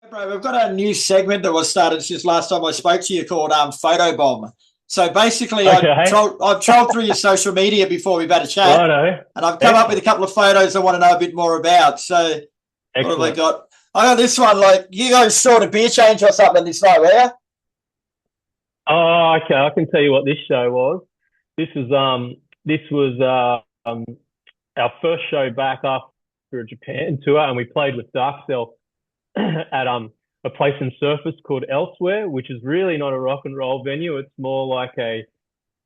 Bro, we've got a new segment that was started since last time I spoke to you called Photo Bomb. So basically, Okay, I've trolled through your social media before we've had a chat, righto. and I've come up with a Excellent, couple of photos I want to know a bit more about. So what have I excellent. got? I got this one. Like you guys sort of beer change or something this night, were you? Oh, okay. I can tell you what this show was. This was our first show back after a Japan tour, and we played with Dark Cell at a place in Surface called Elsewhere, which is really not a rock and roll venue. It's more like a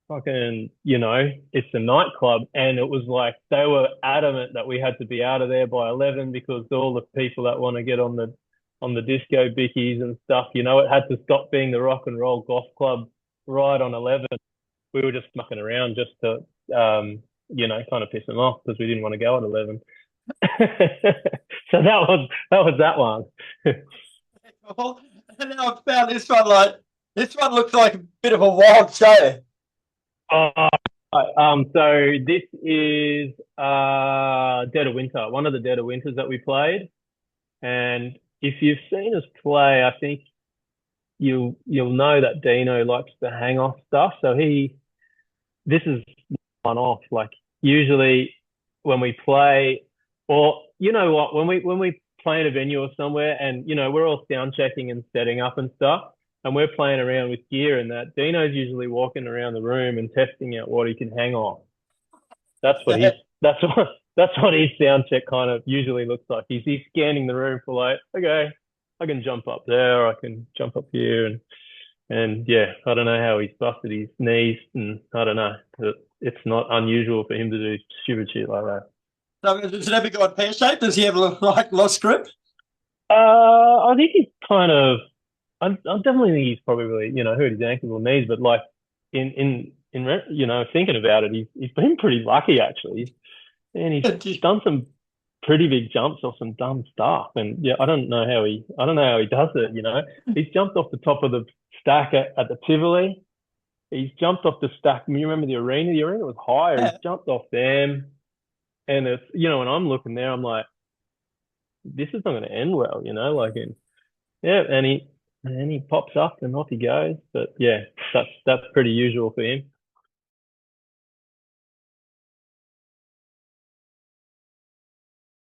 fucking, it's a nightclub. And it was like they were adamant that we had to be out of there by 11 because all the people that want to get on the disco bickies and stuff, it had to stop being the rock and roll golf club right on 11. We were just mucking around just to, kind of piss them off because we didn't want to go at 11. So that was that one. And then I found this one. Like this one looks like a bit of a wild show. Uh, so this is Dead of Winter, one of the Dead of Winters that we played. And if you've seen us play, I think you'll know that Dino likes to hang off stuff. So this is one off. Like usually when we play, or you know what, when we play in a venue or somewhere, and we're all sound checking and setting up and stuff, and we're playing around with gear and that, Dino's usually walking around the room and testing out what he can hang off. That's what he's that's what his sound check kind of usually looks like. He's scanning the room for like, okay, I can jump up there, or I can jump up here, and yeah, I don't know how he's busted his knees, and I don't know, but it's not unusual for him to do stupid shit like that. So does it ever go pear shaped? Does he have like lost grip? I think he's kind of. I definitely think he's probably hurt his ankles or knees, but like in thinking about it, he's been pretty lucky actually, and he's done some pretty big jumps off some dumb stuff. And yeah, I don't know how he does it. He's jumped off the top of the stack at the Tivoli. He's jumped off the stack. You remember the arena? The arena was higher. He's jumped off them, and it's when I'm looking there, I'm like, this is not going to end well. Like yeah, and he pops up and off he goes. But yeah, that's pretty usual for him.